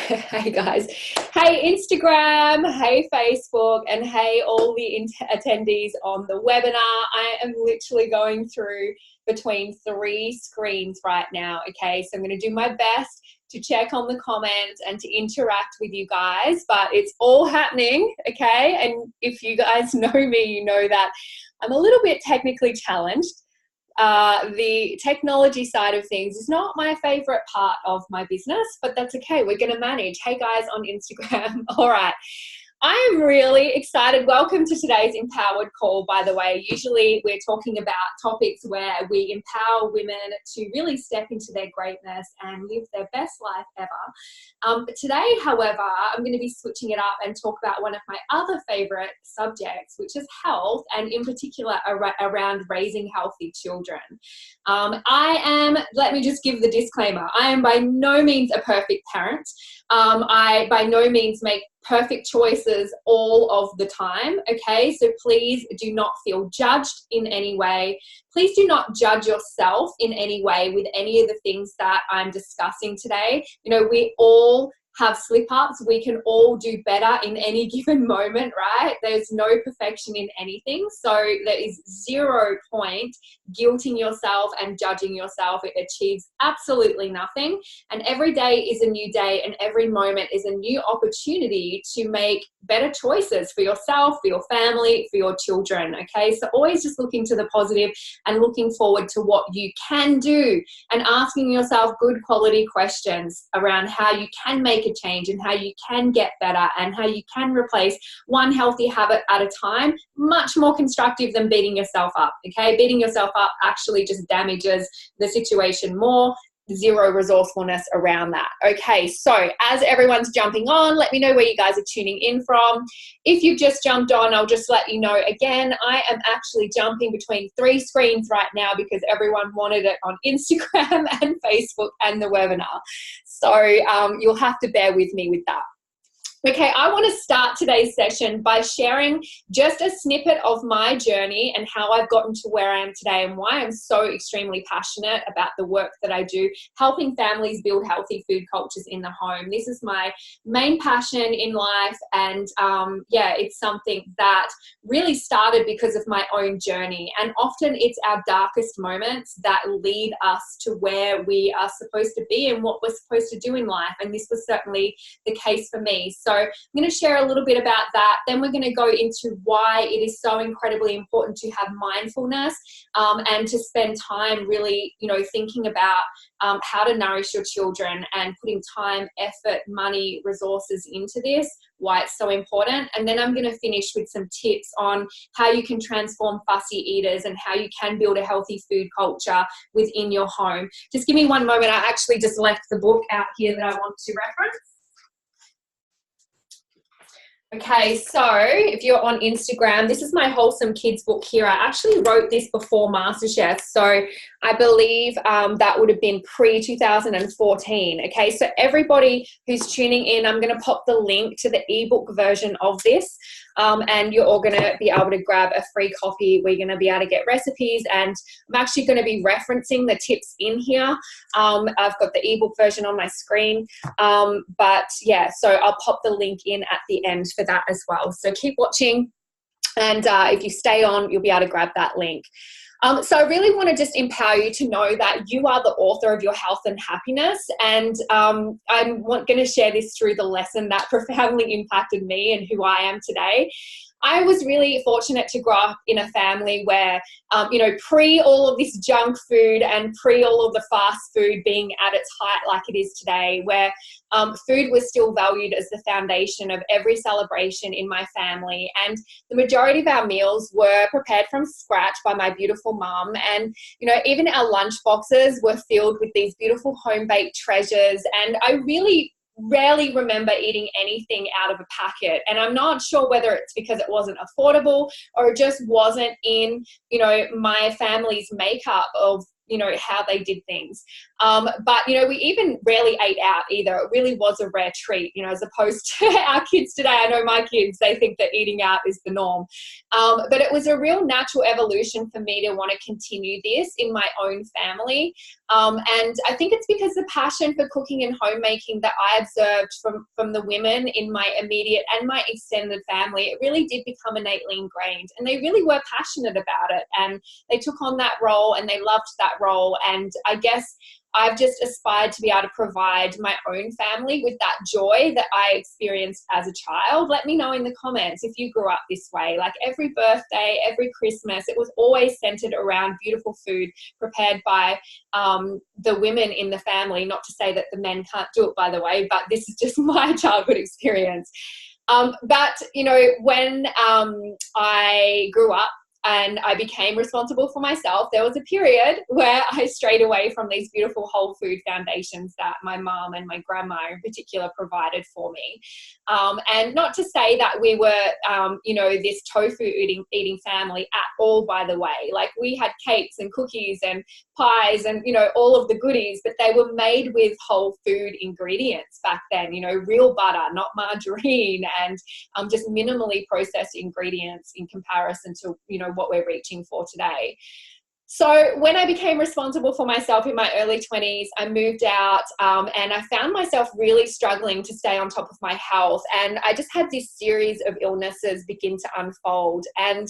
Hey guys, hey Instagram, hey Facebook, and hey all the attendees on the webinar. I am literally going through between 3 screens right now, okay? So I'm going to do my best to check on the comments and to interact with you guys, but it's all happening, okay? And if you guys know me, you know that I'm a little bit technically challenged. The technology side of things is not my favorite part of my business, but that's okay. We're going to manage. Hey guys on Instagram. All right. I am really excited. Welcome to today's Empowered Call, by the way. Usually we're talking about topics where we empower women to really step into their greatness and live their best life ever. But today, however, I'm going to be switching it up and talk about one of my other favorite subjects, which is health, and in particular around raising healthy children. Let me just give the disclaimer, I am by no means a perfect parent. I by no means make perfect choices all of the time, okay? So please do not feel judged in any way. Please do not judge yourself in any way with any of the things that I'm discussing today. You know, we all have slip-ups. We can all do better in any given moment, right? There's no perfection in anything. So there is 0 point guilting yourself and judging yourself. It achieves absolutely nothing. And every day is a new day, and every moment is a new opportunity to make better choices for yourself, for your family, for your children, okay? So always just looking to the positive and looking forward to what you can do and asking yourself good quality questions around how you can make a change and how you can get better and how you can replace one healthy habit at a time. Much more constructive than beating yourself up, okay? Beating yourself up actually just damages the situation more. Zero resourcefulness around that. Okay, so as everyone's jumping on, let me know where you guys are tuning in from. If you've just jumped on, I'll just let you know again, I am actually jumping between 3 screens right now because everyone wanted it on Instagram and Facebook and the webinar. So you'll have to bear with me with that. Okay, I want to start today's session by sharing just a snippet of my journey and how I've gotten to where I am today and why I'm so extremely passionate about the work that I do, helping families build healthy food cultures in the home. This is my main passion in life, and yeah, it's something that really started because of my own journey. And often it's our darkest moments that lead us to where we are supposed to be and what we're supposed to do in life. And this was certainly the case for me. So I'm going to share a little bit about that. Then we're going to go into why it is so incredibly important to have mindfulness and to spend time really, you know, thinking about how to nourish your children and putting time, effort, money, resources into this, why it's so important. And then I'm going to finish with some tips on how you can transform fussy eaters and how you can build a healthy food culture within your home. Just give me one moment. I actually just left the book out here that I want to reference. Okay, so if you're on Instagram, this is my Wholesome Kids book here. I actually wrote this before MasterChef, so I believe that would have been pre-2014. Okay, so everybody who's tuning in, I'm going to pop the link to the ebook version of this, and you're all going to be able to grab a free copy. We're going to be able to get recipes, and I'm actually going to be referencing the tips in here. I've got the ebook version on my screen, but yeah, so I'll pop the link in at the end for that as well. So keep watching, and if you stay on, you'll be able to grab that link. So I really want to just empower you to know that you are the author of your health and happiness. And I'm going to share this through the lesson that profoundly impacted me and who I am today. I was really fortunate to grow up in a family where, you know, pre all of this junk food and pre all of the fast food being at its height like it is today, where food was still valued as the foundation of every celebration in my family. And the majority of our meals were prepared from scratch by my beautiful mum. And, you know, even our lunch boxes were filled with these beautiful home-baked treasures. And I really rarely remember eating anything out of a packet, and I'm not sure whether it's because it wasn't affordable or it just wasn't in, you know, my family's makeup of, you know, how they did things. But, you know, we even rarely ate out either. It really was a rare treat, you know, as opposed to our kids today. I know my kids, they think that eating out is the norm. But it was a real natural evolution for me to want to continue this in my own family. And I think it's because the passion for cooking and homemaking that I observed from the women in my immediate and my extended family, it really did become innately ingrained, and they really were passionate about it, and they took on that role and they loved that role. And I guess I've just aspired to be able to provide my own family with that joy that I experienced as a child. Let me know in the comments if you grew up this way. Like every birthday, every Christmas, it was always centered around beautiful food prepared by the women in the family. Not to say that the men can't do it, by the way, but this is just my childhood experience. But, you know, when I grew up, and I became responsible for myself, there was a period where I strayed away from these beautiful whole food foundations that my mom and my grandma in particular provided for me. And not to say that we were, you know, this tofu eating family at all, by the way. Like we had cakes and cookies and pies and, you know, all of the goodies, but they were made with whole food ingredients back then, you know, real butter, not margarine, and just minimally processed ingredients in comparison to, you know, what we're reaching for today. So when I became responsible for myself in my early 20s, I moved out and I found myself really struggling to stay on top of my health. And I just had this series of illnesses begin to unfold. And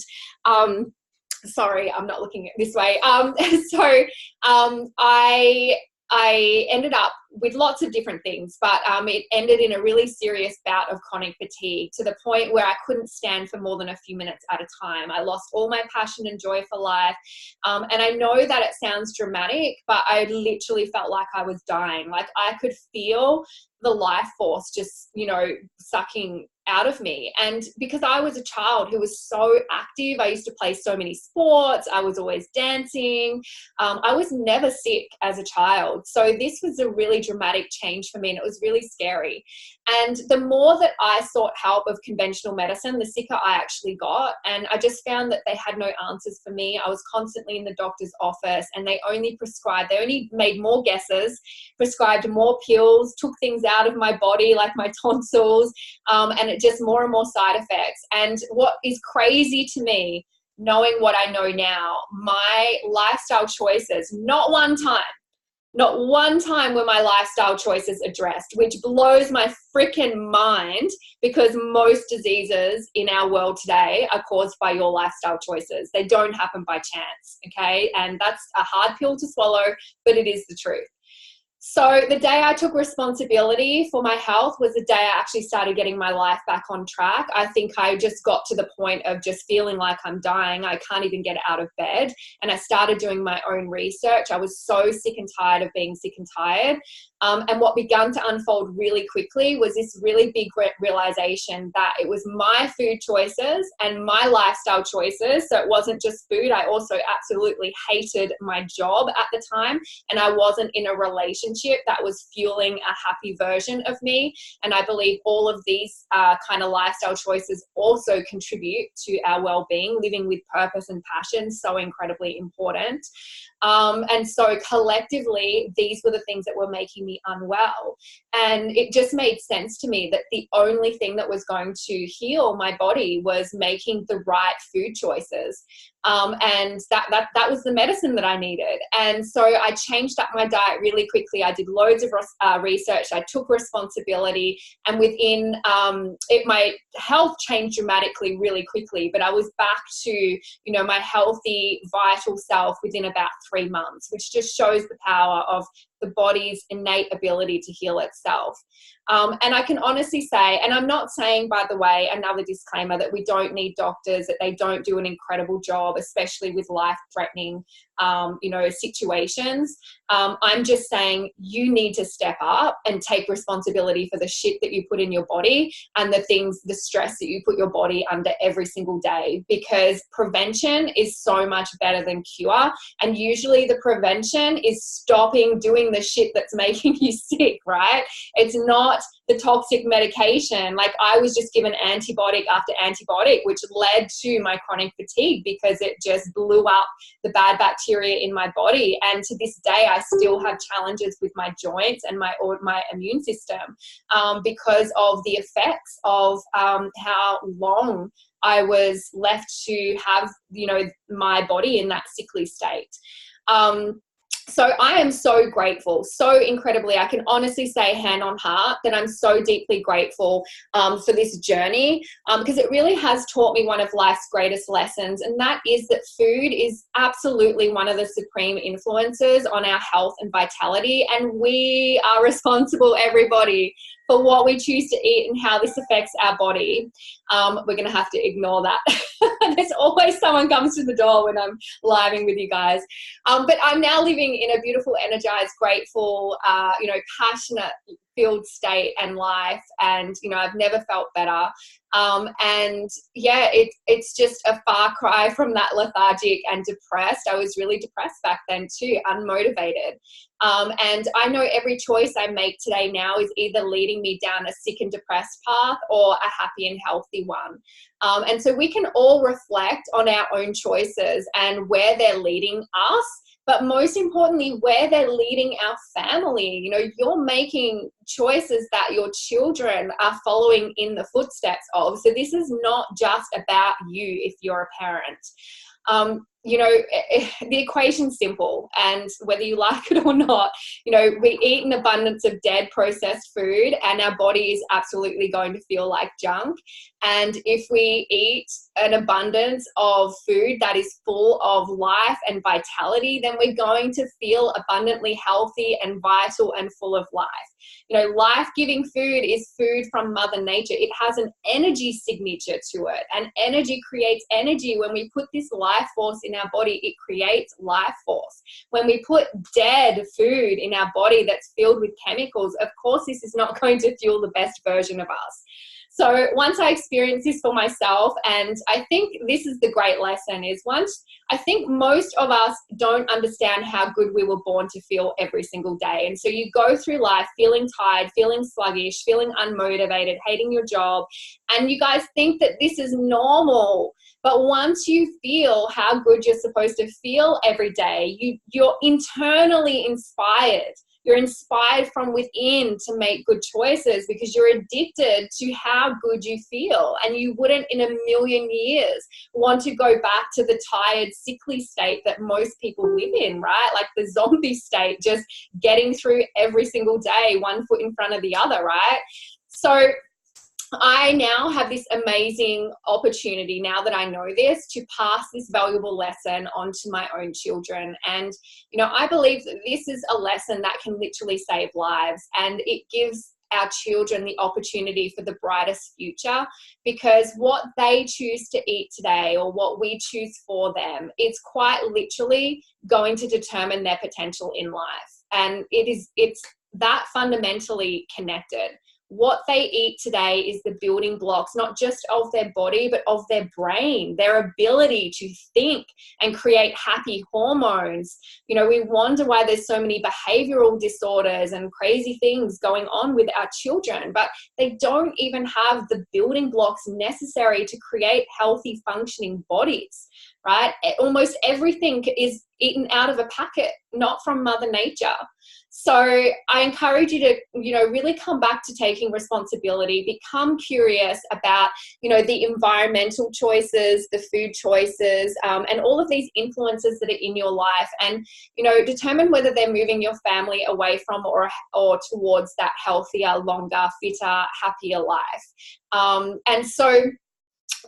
sorry, I'm not looking at this way. I ended up with lots of different things, but it ended in a really serious bout of chronic fatigue, to the point where I couldn't stand for more than a few minutes at a time. I lost all my passion and joy for life. And I know that it sounds dramatic, but I literally felt like I was dying. Like I could feel the life force just, you know, sucking out of me. And because I was a child who was so active, I used to play so many sports, I was always dancing, I was never sick as a child. So this was a really dramatic change for me, and it was really scary. And the more that I sought help of conventional medicine, the sicker I actually got. And I just found that they had no answers for me. I was constantly in the doctor's office, and they only made more guesses, prescribed more pills, took things out of my body like my tonsils, and it just more and more side effects. And what is crazy to me, knowing what I know now, my lifestyle choices, not one time were my lifestyle choices addressed, which blows my freaking mind, because most diseases in our world today are caused by your lifestyle choices. They don't happen by chance, okay? And that's a hard pill to swallow, but it is the truth. So the day I took responsibility for my health was the day I actually started getting my life back on track. I think I just got to the point of just feeling like I'm dying. I can't even get out of bed. And I started doing my own research. I was so sick and tired of being sick and tired. And what began to unfold really quickly was this really big realization that it was my food choices and my lifestyle choices. So it wasn't just food. I also absolutely hated my job at the time, and I wasn't in a relationship that was fueling a happy version of me. And I believe all of these kind of lifestyle choices also contribute to our well-being. Living with purpose and passion, so incredibly important. And so collectively, these were the things that were making me unwell. And it just made sense to me that the only thing that was going to heal my body was making the right food choices. And that was the medicine that I needed. And so I changed up my diet really quickly. I did loads of research. I took responsibility, and within my health changed dramatically really quickly. But I was back to, you know, my healthy, vital self within about 3 months, which just shows the power of the body's innate ability to heal itself. And I can honestly say, and I'm not saying, by the way, another disclaimer, that we don't need doctors, that they don't do an incredible job, especially with life-threatening, situations. I'm just saying you need to step up and take responsibility for the shit that you put in your body and the stress that you put your body under every single day, because prevention is so much better than cure. And usually the prevention is stopping doing the shit that's making you sick, right? It's not the toxic medication. Like, I was just given antibiotic after antibiotic, which led to my chronic fatigue because it just blew up the bad bacteria in my body. And to this day, I still have challenges with my joints and my immune system because of the effects of how long I was left to have, my body in that sickly state. So I am so grateful, so incredibly, I can honestly say hand on heart that I'm so deeply grateful for this journey, because it really has taught me one of life's greatest lessons, and that is that food is absolutely one of the supreme influences on our health and vitality, and we are responsible, everybody, for what we choose to eat and how this affects our body. We're going to have to ignore that. There's always someone comes to the door when I'm living with you guys. But I'm now living in a beautiful, energized, grateful, passionate filled state and life. And, I've never felt better. And yeah, it's just a far cry from that lethargic and depressed. I was really depressed back then too, unmotivated. And I know every choice I make today now is either leading me down a sick and depressed path or a happy and healthy one. And so we can all reflect on our own choices and where they're leading us, but most importantly, where they're leading our family. You're making choices that your children are following in the footsteps of. So this is not just about you if you're a parent. The equation's simple, and whether you like it or not, we eat an abundance of dead processed food and our body is absolutely going to feel like junk. And if we eat an abundance of food that is full of life and vitality, then we're going to feel abundantly healthy and vital and full of life. Life-giving food is food from Mother Nature. It has an energy signature to it, and energy creates energy. When we put this life force in our body, it creates life force. When we put dead food in our body that's filled with chemicals, of course, this is not going to fuel the best version of us. So once I experienced this for myself, and I think this is the great lesson, is I think most of us don't understand how good we were born to feel every single day. And so you go through life feeling tired, feeling sluggish, feeling unmotivated, hating your job, and you guys think that this is normal. But once you feel how good you're supposed to feel every day, you're internally inspired. You're inspired from within to make good choices because you're addicted to how good you feel. And you wouldn't in a million years want to go back to the tired, sickly state that most people live in, right? Like the zombie state, just getting through every single day, one foot in front of the other, right? So I now have this amazing opportunity, now that I know this, to pass this valuable lesson on to my own children. And, I believe that this is a lesson that can literally save lives, and it gives our children the opportunity for the brightest future, because what they choose to eat today, or what we choose for them, it's quite literally going to determine their potential in life. And it's that fundamentally connected. What they eat today is the building blocks, not just of their body, but of their brain, their ability to think and create happy hormones. We wonder why there's so many behavioral disorders and crazy things going on with our children, but they don't even have the building blocks necessary to create healthy, functioning bodies, right? Almost everything is eaten out of a packet, not from Mother Nature. So I encourage you to, really come back to taking responsibility, become curious about, the environmental choices, the food choices, and all of these influences that are in your life, and, determine whether they're moving your family away from or towards that healthier, longer, fitter, happier life. And so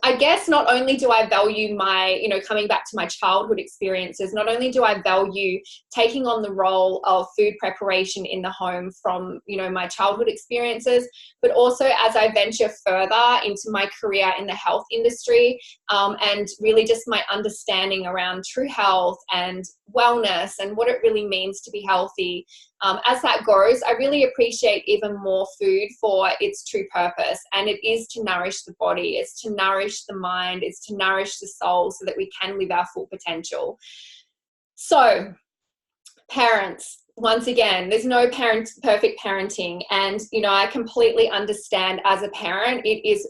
I guess not only do I value my, coming back to my childhood experiences, not only do I value taking on the role of food preparation in the home from, my childhood experiences, but also as I venture further into my career in the health industry, and really just my understanding around true health and wellness and what it really means to be healthy. As that grows, I really appreciate even more food for its true purpose, and it is to nourish the body, it's to nourish the mind, it's to nourish the soul so that we can live our full potential. So, parents, once again, there's no perfect parenting, and I completely understand as a parent it is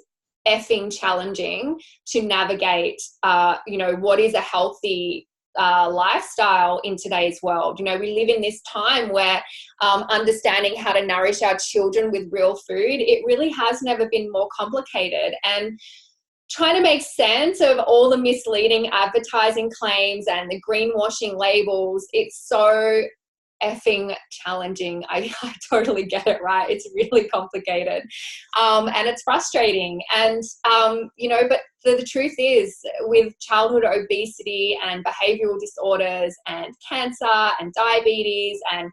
effing challenging to navigate what is a healthy lifestyle in today's world. We live in this time where understanding how to nourish our children with real food, it really has never been more complicated. And trying to make sense of all the misleading advertising claims and the greenwashing labels, it's so effing challenging. I totally get it, right? It's really complicated, and it's frustrating. And but the truth is, with childhood obesity and behavioral disorders and cancer and diabetes, and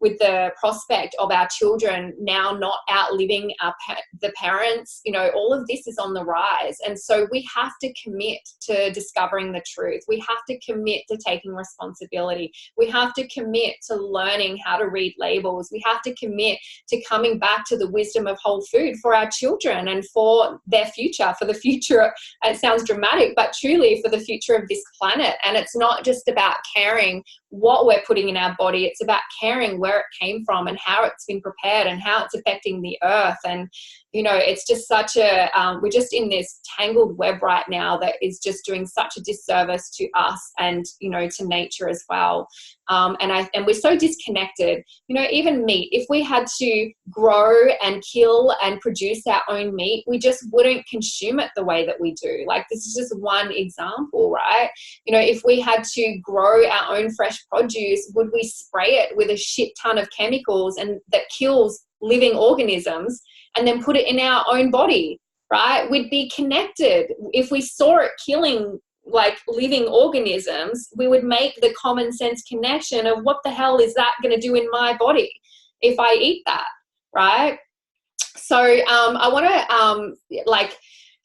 with the prospect of our children now not outliving the parents, all of this is on the rise. And so we have to commit to discovering the truth. We have to commit to taking responsibility. We have to commit to learning how to read labels. We have to commit to coming back to the wisdom of whole food for our children and for their future, for the future. It sounds dramatic, but truly for the future of this planet. And it's not just about caring what we're putting in our body. It's about caring where it came from and how it's been prepared and how it's affecting the earth. And it's just such a we're just in this tangled web right now that is just doing such a disservice to us and to nature as well. And we're so disconnected. Even meat, if we had to grow and kill and produce our own meat, we just wouldn't consume it the way that we do. Like, this is just one example, right? If we had to grow our own fresh produce, would we spray it with a shit ton of chemicals and that kills living organisms and then put it in our own body, right? We'd be connected. If we saw it killing like living organisms, we would make the common sense connection of what the hell is that going to do in my body if I eat that, right? So I want to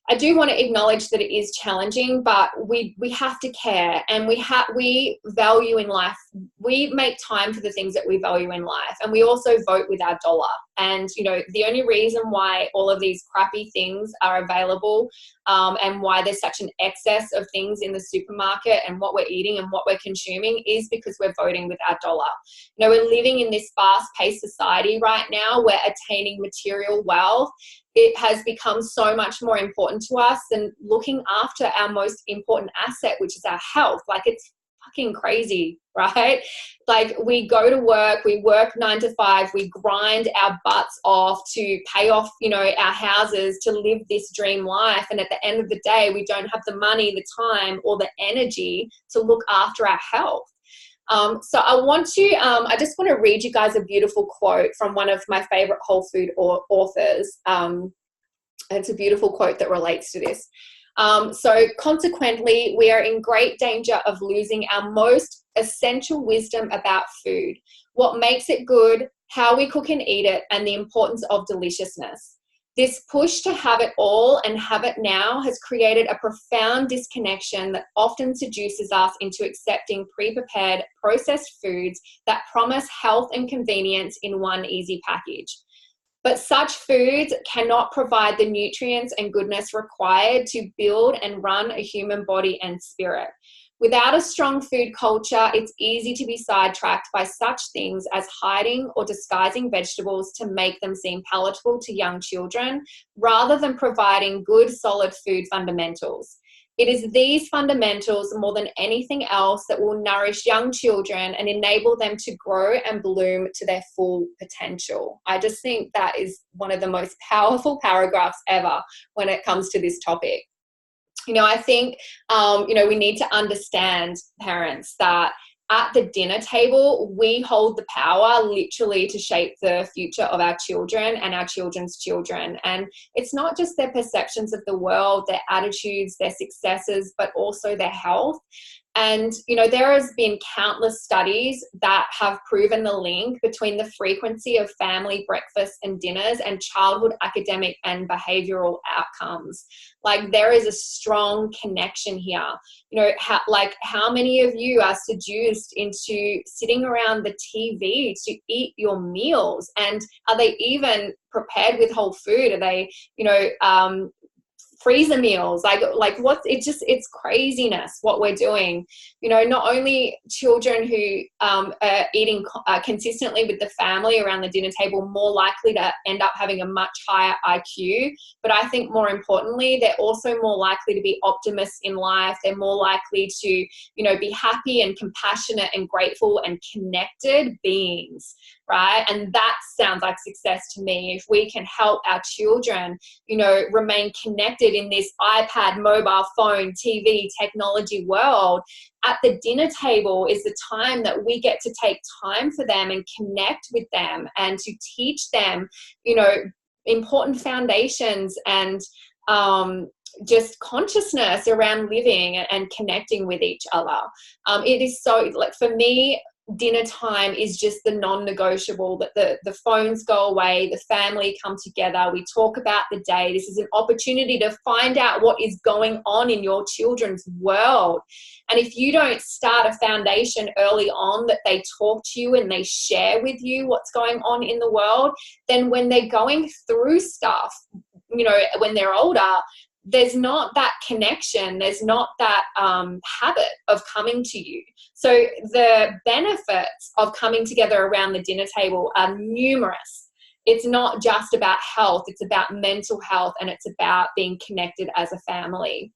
I do want to acknowledge that it is challenging, but we have to care, and we value in life. We make time for the things that we value in life, and we also vote with our dollar. And the only reason why all of these crappy things are available, and why there's such an excess of things in the supermarket and what we're eating and what we're consuming, is because we're voting with our dollar. We're living in this fast-paced society right now where attaining material wealth, it has become so much more important to us than looking after our most important asset, which is our health. Like, it's fucking crazy, right? Like, we go to work, we work 9 to 5, we grind our butts off to pay off, our houses, to live this dream life. And at the end of the day, we don't have the money, the time, or the energy to look after our health. So I just want to read you guys a beautiful quote from one of my favorite whole food authors. It's a beautiful quote that relates to this. So consequently, we are in great danger of losing our most essential wisdom about food, what makes it good, how we cook and eat it, and the importance of deliciousness. This push to have it all and have it now has created a profound disconnection that often seduces us into accepting pre-prepared, processed foods that promise health and convenience in one easy package. But such foods cannot provide the nutrients and goodness required to build and run a human body and spirit. Without a strong food culture, it's easy to be sidetracked by such things as hiding or disguising vegetables to make them seem palatable to young children, rather than providing good, solid food fundamentals. It is these fundamentals, more than anything else, that will nourish young children and enable them to grow and bloom to their full potential. I just think that is one of the most powerful paragraphs ever when it comes to this topic. I think, we need to understand, parents, that at the dinner table, we hold the power literally to shape the future of our children and our children's children. And it's not just their perceptions of the world, their attitudes, their successes, but also their health. And, there has been countless studies that have proven the link between the frequency of family breakfasts and dinners and childhood academic and behavioral outcomes. Like, there is a strong connection here. How many of you are seduced into sitting around the TV to eat your meals? And are they even prepared with whole food? Are they, freezer meals, like what, it's craziness what we're doing. You know, not only children who are eating consistently with the family around the dinner table more likely to end up having a much higher IQ, but I think more importantly, they're also more likely to be optimists in life. They're more likely to, you know, be happy and compassionate and grateful and connected beings, right? And that sounds like success to me. If we can help our children, you know, remain connected in this iPad, mobile phone, TV, technology world, at the dinner table is the time that we get to take time for them and connect with them and to teach them, you know, important foundations and just consciousness around living and connecting with each other. It is so, like, for me, dinner time is just the non-negotiable, that the phones go away, the family come together, we talk about the day. This is an opportunity to find out what is going on in your children's world. And if you don't start a foundation early on that they talk to you and they share with you what's going on in the world, then when they're going through stuff, you know, when they're older, there's not that connection, there's not that habit of coming to you. So the benefits of coming together around the dinner table are numerous. It's not just about health, it's about mental health, and it's about being connected as a family.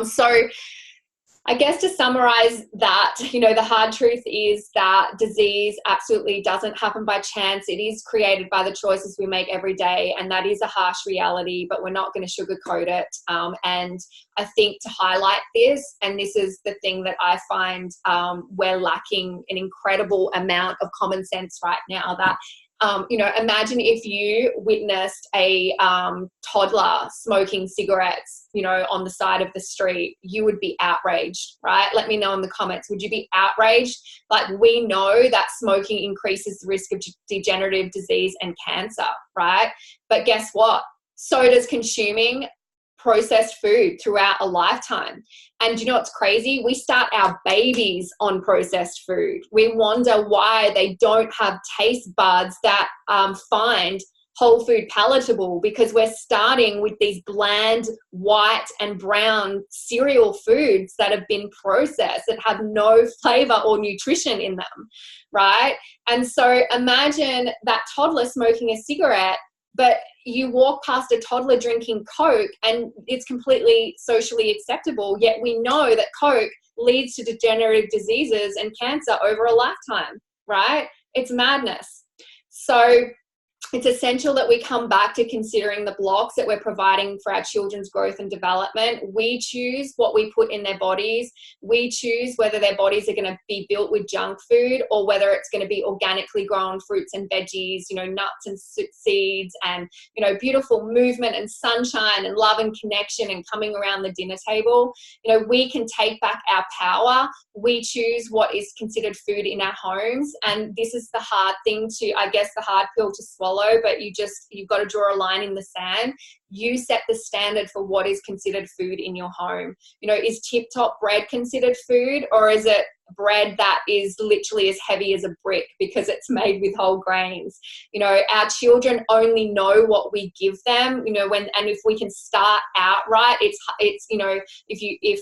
So I guess to summarize that, you know, the hard truth is that disease absolutely doesn't happen by chance. It is created by the choices we make every day, and that is a harsh reality, but we're not going to sugarcoat it. And I think to highlight this, and this is the thing that I find we're lacking an incredible amount of common sense right now, that you know, imagine if you witnessed a toddler smoking cigarettes, you know, on the side of the street. You would be outraged, right? Let me know in the comments. Would you be outraged? Like, we know that smoking increases the risk of degenerative disease and cancer, right? But guess what? So does consuming processed food throughout a lifetime. And you know what's crazy? We start our babies on processed food. We wonder why they don't have taste buds that find whole food palatable, because we're starting with these bland white and brown cereal foods that have been processed, that have no flavor or nutrition in them, right? And so imagine that toddler smoking a cigarette, but you walk past a toddler drinking Coke and it's completely socially acceptable, yet we know that Coke leads to degenerative diseases and cancer over a lifetime, right? It's madness. So it's essential that we come back to considering the blocks that we're providing for our children's growth and development. We choose what we put in their bodies. We choose whether their bodies are going to be built with junk food or whether it's going to be organically grown fruits and veggies, you know, nuts and seeds, and, you know, beautiful movement and sunshine and love and connection and coming around the dinner table. You know, we can take back our power. We choose what is considered food in our homes. And this is the hard thing to, I guess, the hard pill to swallow, but you've got to draw a line in the sand. You set the standard for what is considered food in your home. You know, is Tip Top bread considered food, or is it bread that is literally as heavy as a brick because it's made with whole grains? You know, our children only know what we give them, you know, and if we can start out right, it's you know, if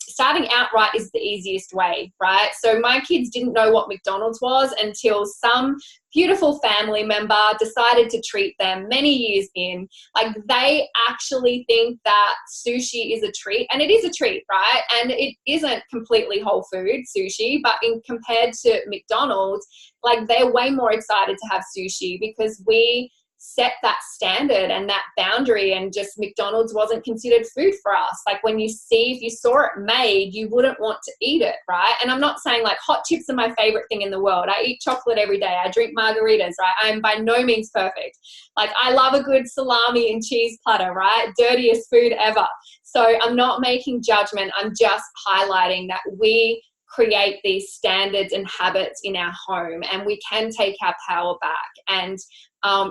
starting out right is the easiest way, right? So my kids didn't know what McDonald's was until some beautiful family member decided to treat them many years in. Like, they actually think that sushi is a treat, and it is a treat, right? And it isn't completely whole food sushi, but compared to McDonald's, like, they're way more excited to have sushi because we set that standard and that boundary, and just McDonald's wasn't considered food for us. Like, if you saw it made, you wouldn't want to eat it, right? And I'm not saying like hot chips are my favorite thing in the world. I eat chocolate every day. I drink margaritas, right? I am by no means perfect. Like, I love a good salami and cheese platter, right? Dirtiest food ever. So I'm not making judgment. I'm just highlighting that we create these standards and habits in our home, and we can take our power back. And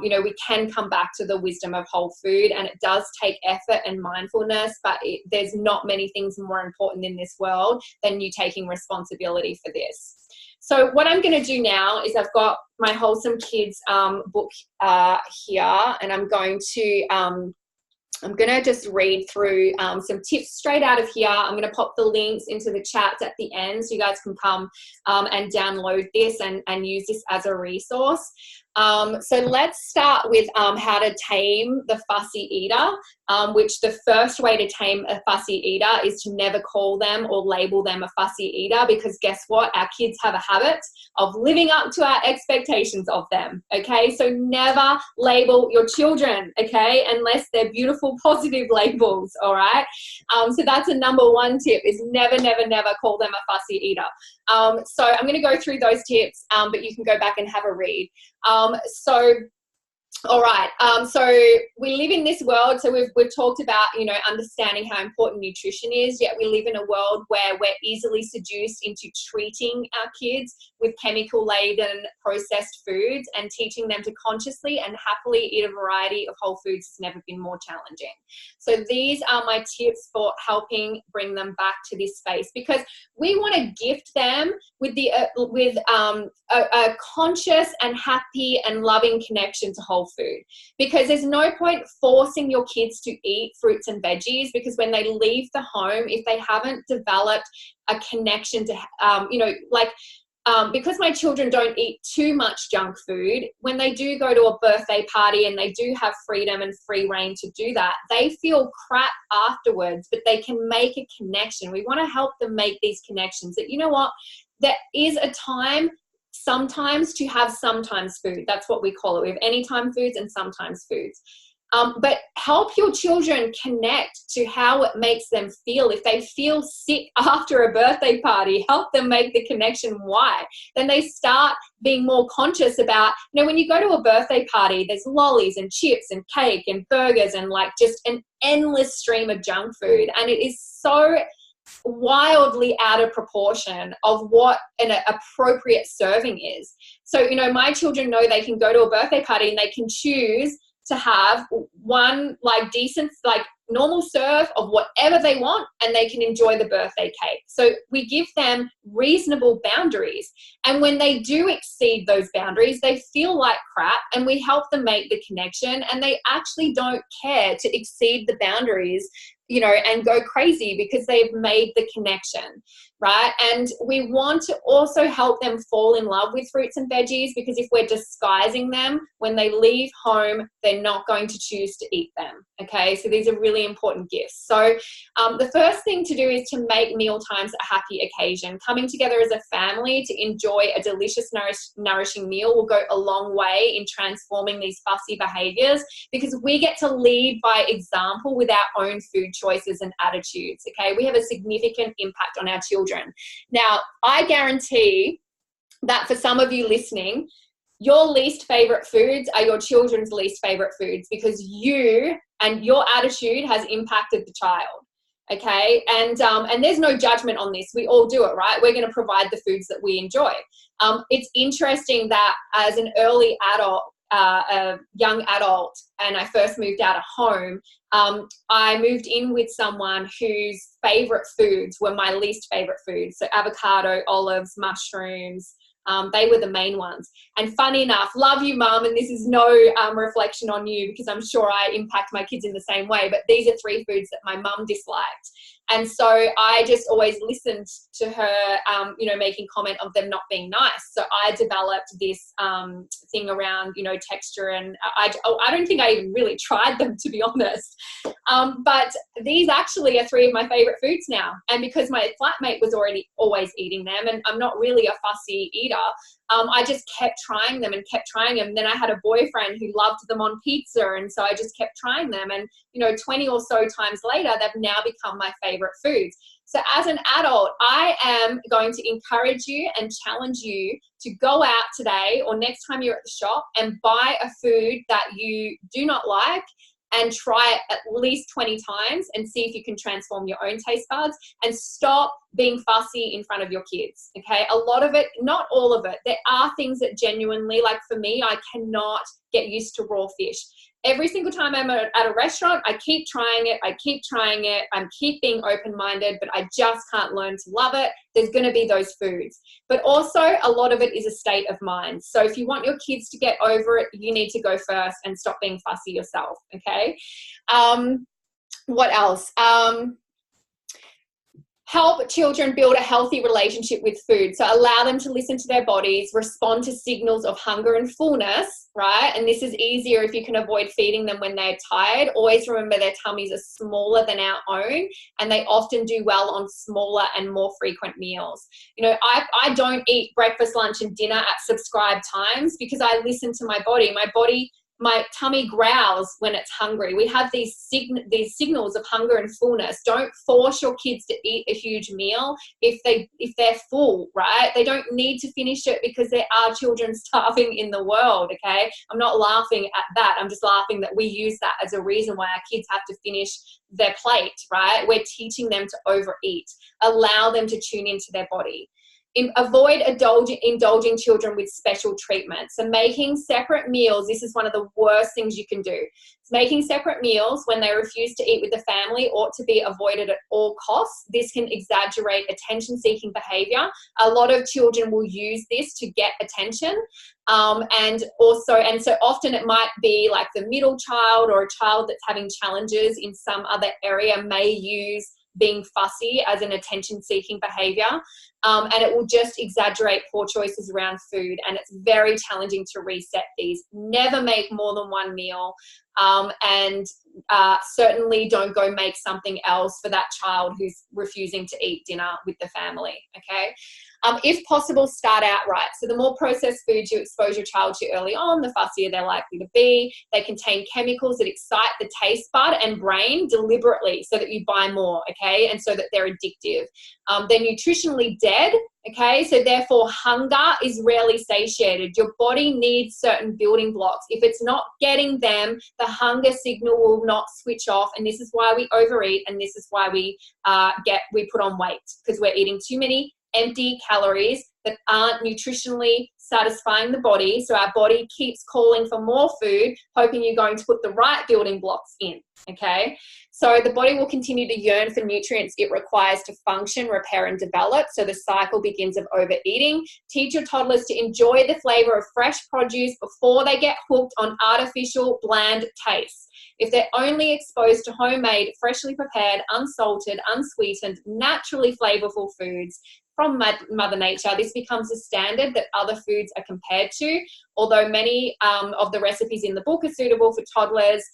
you know, we can come back to the wisdom of whole food, and it does take effort and mindfulness, but there's not many things more important in this world than you taking responsibility for this. So what I'm going to do now is I've got my Wholesome Kids book here, and I'm going to I'm going to just read through some tips straight out of here. I'm going to pop the links into the chats at the end so you guys can come and download this and use this as a resource. So let's start with how to tame the fussy eater, which the first way to tame a fussy eater is to never call them or label them a fussy eater, because guess what? Our kids have a habit of living up to our expectations of them, okay? So never label your children, okay, unless they're beautiful, positive labels, all right? So that's a number one tip, is never, never, never call them a fussy eater. So I'm going to go through those tips, but you can go back and have a read. All right. So we live in this world. So we've talked about, you know, understanding how important nutrition is, yet we live in a world where we're easily seduced into treating our kids with chemical-laden processed foods, and teaching them to consciously and happily eat a variety of whole foods has never been more challenging. So these are my tips for helping bring them back to this space, because we want to gift them with a conscious and happy and loving connection to whole food, because there's no point forcing your kids to eat fruits and veggies, because when they leave the home, if they haven't developed a connection to, because my children don't eat too much junk food, when they do go to a birthday party and they do have freedom and free reign to do that, they feel crap afterwards, but they can make a connection. We want to help them make these connections that, you know what, there is a time sometimes to have sometimes food. That's what we call it. We have anytime foods and sometimes foods. But help your children connect to how it makes them feel. If they feel sick after a birthday party, help them make the connection why. Then they start being more conscious about, you know, when you go to a birthday party, there's lollies and chips and cake and burgers and like just an endless stream of junk food. And it is so wildly out of proportion of what an appropriate serving is. So, you know, my children know they can go to a birthday party and they can choose to have one like decent, like normal serve of whatever they want, and they can enjoy the birthday cake. So we give them reasonable boundaries. And when they do exceed those boundaries, they feel like crap, and we help them make the connection, and they actually don't care to exceed the boundaries, you know, and go crazy because they've made the connection, right? And we want to also help them fall in love with fruits and veggies, because if we're disguising them, when they leave home, they're not going to choose to eat them, okay? So these are really important gifts. So the first thing to do is to make meal times a happy occasion. Coming together as a family to enjoy a delicious, nourishing meal will go a long way in transforming these fussy behaviors, because we get to lead by example with our own food choices and attitudes, okay? We have a significant impact on our children. Now, I guarantee that for some of you listening, your least favorite foods are your children's least favorite foods, because you and your attitude has impacted the child, okay? And there's no judgment on this. We all do it, right? We're going to provide the foods that we enjoy. It's interesting that as an early adult, a young adult, and I first moved out of home, I moved in with someone whose favorite foods were my least favorite foods. So avocado, olives, mushrooms, they were the main ones. And funny enough, love you, Mum, and this is no reflection on you, because I'm sure I impact my kids in the same way, but these are three foods that my mum disliked. And so I just always listened to her, you know, making comment of them not being nice. So I developed this thing around, you know, texture, and I don't think I even really tried them, to be honest. But these actually are three of my favorite foods now. And because my flatmate was always eating them, and I'm not really a fussy eater, I just kept trying them and kept trying them. And then I had a boyfriend who loved them on pizza, and so I just kept trying them. And, you know, 20 or so times later, they've now become my favorite foods. So as an adult, I am going to encourage you and challenge you to go out today or next time you're at the shop and buy a food that you do not like, and try it at least 20 times and see if you can transform your own taste buds, and stop being fussy in front of your kids, okay? A lot of it, not all of it. There are things that genuinely, like for me, I cannot get used to raw fish. every single time I'm at a restaurant, I keep trying it. I'm keep being open-minded, but I just can't learn to love it. There's going to be those foods. But also a lot of it is a state of mind. So if you want your kids to get over it, you need to go first and stop being fussy yourself, okay? What else? Help children build a healthy relationship with food. So allow them to listen to their bodies, respond to signals of hunger and fullness, right? And this is easier if you can avoid feeding them when they're tired. Always remember their tummies are smaller than our own, and they often do well on smaller and more frequent meals. You know, I don't eat breakfast, lunch, and dinner at prescribed times because I listen to my body. My tummy growls when it's hungry. We have these signals of hunger and fullness. Don't force your kids to eat a huge meal if they're full, right? They don't need to finish it because there are children starving in the world, okay? I'm not laughing at that. I'm just laughing that we use that as a reason why our kids have to finish their plate, right? We're teaching them to overeat. Allow them to tune into their body. Avoid indulging children with special treatment. So making separate meals, this is one of the worst things you can do. Making separate meals when they refuse to eat with the family ought to be avoided at all costs. This can exaggerate attention-seeking behavior. A lot of children will use this to get attention. And so often it might be like the middle child or a child that's having challenges in some other area may use being fussy as an attention-seeking behavior, and it will just exaggerate poor choices around food, and it's very challenging to reset these. Never make more than one meal, and certainly don't go make something else for that child who's refusing to eat dinner with the family, okay? If possible, start out right. So the more processed foods you expose your child to early on, the fussier they're likely to be. They contain chemicals that excite the taste bud and brain deliberately so that you buy more, okay, and so that they're addictive. They're nutritionally dead, okay, so therefore hunger is rarely satiated. Your body needs certain building blocks. If it's not getting them, the hunger signal will not switch off, and this is why we overeat, and this is why we put on weight, because we're eating too many empty calories that aren't nutritionally satisfying the body. So our body keeps calling for more food, hoping you're going to put the right building blocks in, okay? So the body will continue to yearn for nutrients it requires to function, repair, and develop. So the cycle begins of overeating. Teach your toddlers to enjoy the flavor of fresh produce before they get hooked on artificial, bland tastes. If they're only exposed to homemade, freshly prepared, unsalted, unsweetened, naturally flavorful foods from Mother Nature, this becomes a standard that other foods are compared to. Although many of the recipes in the book are suitable for toddlers,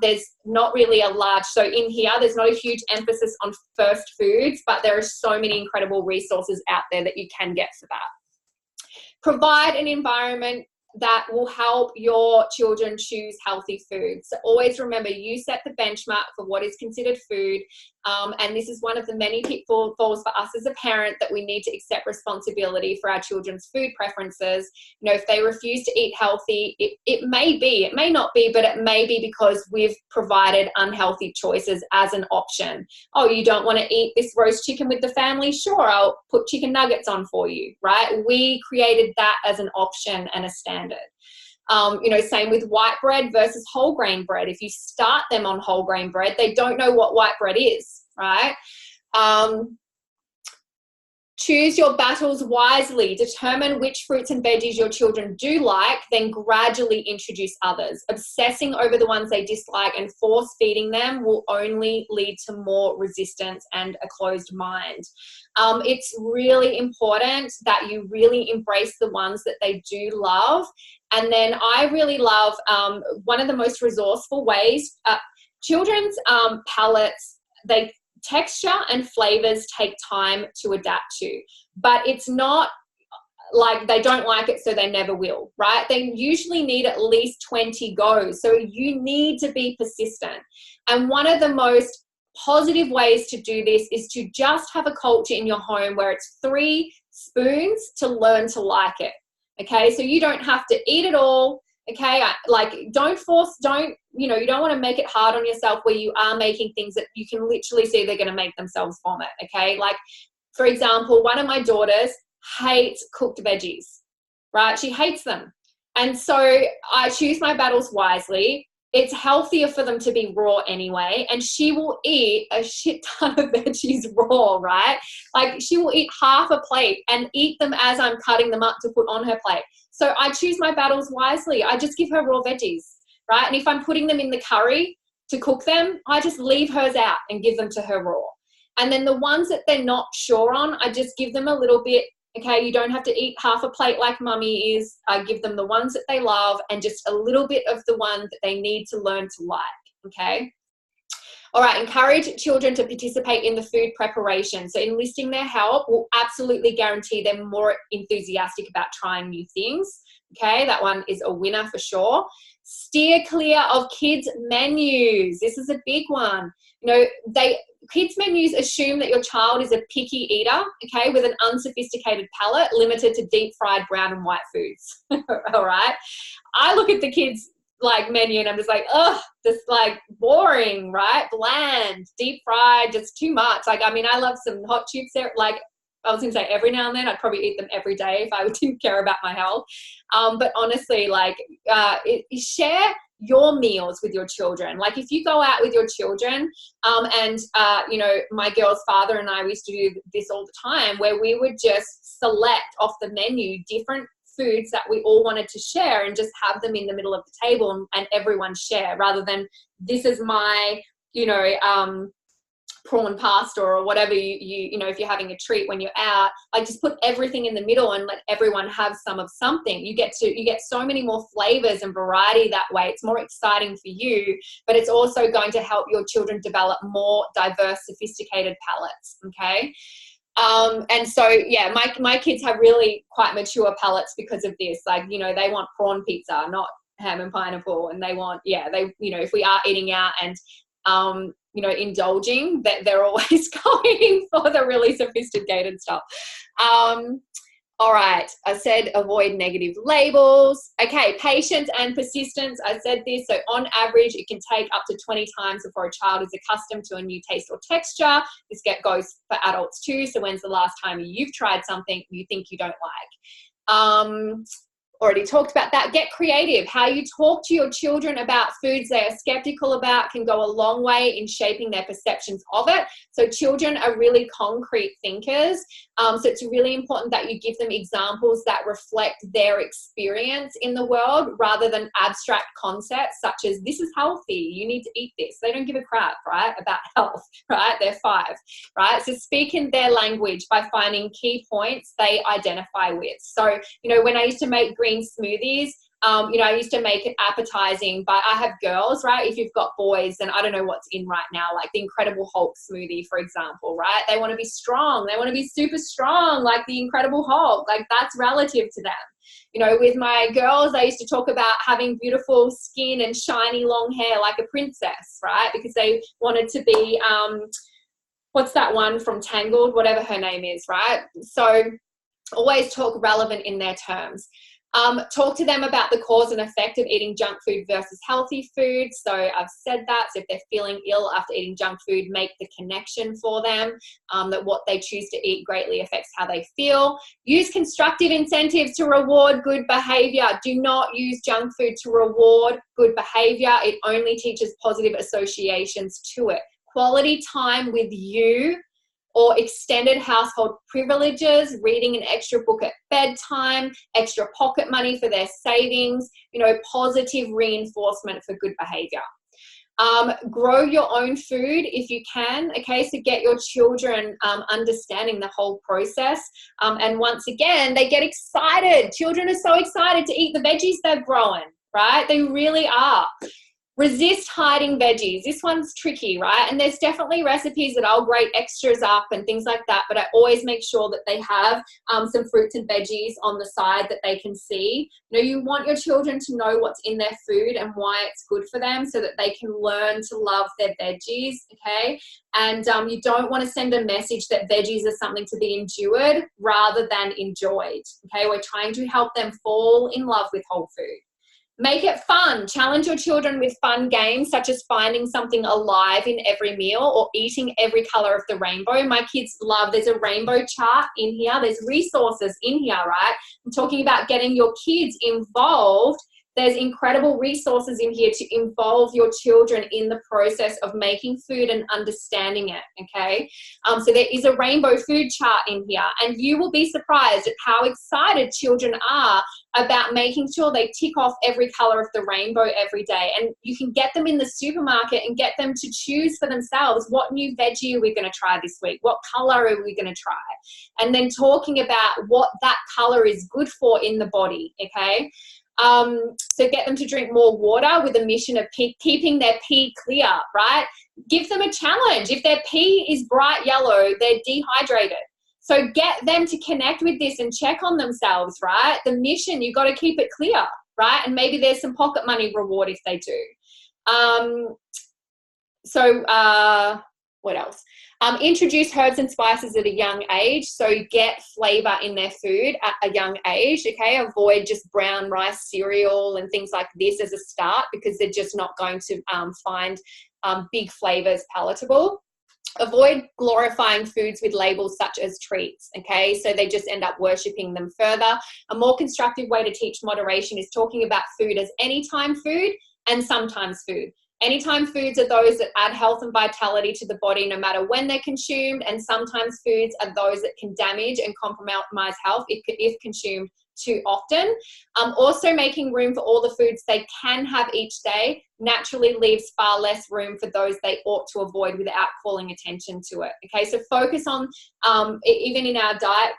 there's not really a large, so in here, there's not a huge emphasis on first foods, but there are so many incredible resources out there that you can get for that. Provide an environment that will help your children choose healthy food. So always remember, you set the benchmark for what is considered food. And this is one of the many pitfalls for us as a parent, that we need to accept responsibility for our children's food preferences. You know, if they refuse to eat healthy, it may not be, but it may be because we've provided unhealthy choices as an option. Oh, you don't want to eat this roast chicken with the family? Sure, I'll put chicken nuggets on for you, right? We created that as an option and a standard. Same with white bread versus whole grain bread. If you start them on whole grain bread, they don't know what white bread is, right? Choose your battles wisely. Determine which fruits and veggies your children do like, then gradually introduce others. Obsessing over the ones they dislike and force feeding them will only lead to more resistance and a closed mind. It's really important that you really embrace the ones that they do love. And then I really love one of the most resourceful ways, children's palates, texture and flavors take time to adapt to, but it's not like they don't like it so they never will, right? They usually need at least 20 goes. So you need to be persistent. And one of the most positive ways to do this is to just have a culture in your home where it's 3 spoons to learn to like it. Okay, so you don't have to eat it all. Okay, you don't want to make it hard on yourself where you are making things that you can literally see they're going to make themselves vomit. Okay, like for example, one of my daughters hates cooked veggies, right? She hates them. And so I choose my battles wisely. it's healthier for them to be raw anyway, and she will eat a shit ton of veggies raw, right? Like she will eat half a plate and eat them as I'm cutting them up to put on her plate. So I choose my battles wisely. I just give her raw veggies, right? And if I'm putting them in the curry to cook them, I just leave hers out and give them to her raw. And then the ones that they're not sure on, I just give them a little bit. Okay, you don't have to eat half a plate like mummy is. I give them the ones that they love and just a little bit of the one that they need to learn to like, okay? All right, encourage children to participate in the food preparation. So enlisting their help will absolutely guarantee them more enthusiastic about trying new things, okay? That one is a winner for sure. Steer clear of kids' menus. This is a big one. You know, kids' menus assume that your child is a picky eater, okay, with an unsophisticated palate limited to deep fried brown and white foods. All right. I look at the kids' like menu and I'm just like, ugh, just like boring, right? Bland, deep fried, just too much. Like, I mean, I love some hot chips there. Like, I was going to say every now and then, I'd probably eat them every day if I didn't care about my health. But honestly, like, share your meals with your children. Like if you go out with your children, you know, my girl's father and I, we used to do this all the time where we would just select off the menu different foods that we all wanted to share and just have them in the middle of the table and everyone share, rather than this is my, you know, prawn pasta or whatever you know, if you're having a treat when you're out, like just put everything in the middle and let everyone have some of something. You get so many more flavors and variety that way. It's more exciting for you, but it's also going to help your children develop more diverse, sophisticated palates. Okay. And so, yeah, my kids have really quite mature palates because of this. Like, you know, they want prawn pizza, not ham and pineapple. And they want, you know, if we are eating out and, you know, indulging, that they're always going for the really sophisticated stuff. All right, I said avoid negative labels. Okay, patience and persistence. I said this. So on average, it can take up to 20 times before a child is accustomed to a new taste or texture. This goes for adults too. So when's the last time you've tried something you think you don't like? Already talked about that. Get creative. How you talk to your children about foods they are skeptical about can go a long way in shaping their perceptions of it. So children are really concrete thinkers. So it's really important that you give them examples that reflect their experience in the world rather than abstract concepts such as this is healthy, you need to eat this. They don't give a crap, right, about health, right? They're 5, right? So speak in their language by finding key points they identify with. So, you know, when I used to make green smoothies, you know, I used to make it appetizing, but I have girls, right? If you've got boys, then I don't know what's in right now, like the Incredible Hulk smoothie, for example, right? They want to be strong. They want to be super strong, like the Incredible Hulk. Like that's relative to them. You know, with my girls, I used to talk about having beautiful skin and shiny long hair like a princess, right? Because they wanted to be, what's that one from Tangled, whatever her name is, right? So always talk relevant in their terms. Talk to them about the cause and effect of eating junk food versus healthy food. So I've said that. So if they're feeling ill after eating junk food, make the connection for them, that what they choose to eat greatly affects how they feel. Use constructive incentives to reward good behavior. Do not use junk food to reward good behavior. It only teaches positive associations to it. Quality time with you or extended household privileges, reading an extra book at bedtime, extra pocket money for their savings, you know, positive reinforcement for good behavior. Grow your own food if you can, okay? So get your children understanding the whole process. And once again, they get excited. Children are so excited to eat the veggies they've grown, right? They really are. Resist hiding veggies. This one's tricky, right? And there's definitely recipes that I'll grate extras up and things like that, but I always make sure that they have some fruits and veggies on the side that they can see. You know, you want your children to know what's in their food and why it's good for them so that they can learn to love their veggies, okay? And you don't want to send a message that veggies are something to be endured rather than enjoyed, okay? We're trying to help them fall in love with whole food. Make it fun. Challenge your children with fun games such as finding something alive in every meal or eating every color of the rainbow. My kids love, there's a rainbow chart in here. There's resources in here, right? I'm talking about getting your kids involved There's incredible resources in here to involve your children in the process of making food and understanding it, okay? So there is a rainbow food chart in here, and you will be surprised at how excited children are about making sure they tick off every color of the rainbow every day. And you can get them in the supermarket and get them to choose for themselves, what new veggie are we going to try this week? What color are we going to try? And then talking about what that color is good for in the body, okay? So get them to drink more water with a mission of keeping their pee clear, right? Give them a challenge. If their pee is bright yellow, they're dehydrated. So get them to connect with this and check on themselves, right? The mission, you've got to keep it clear, right? And maybe there's some pocket money reward if they do. What else? Introduce herbs and spices at a young age. So get flavor in their food at a young age, okay? Avoid just brown rice cereal and things like this as a start, because they're just not going to find big flavors palatable. Avoid glorifying foods with labels such as treats, okay? So they just end up worshipping them further. A more constructive way to teach moderation is talking about food as anytime food and sometimes food. Anytime foods are those that add health and vitality to the body no matter when they're consumed, and sometimes foods are those that can damage and compromise health if consumed too often. Also making room for all the foods they can have each day naturally leaves far less room for those they ought to avoid without calling attention to it. Okay, so focus on, even in our diet,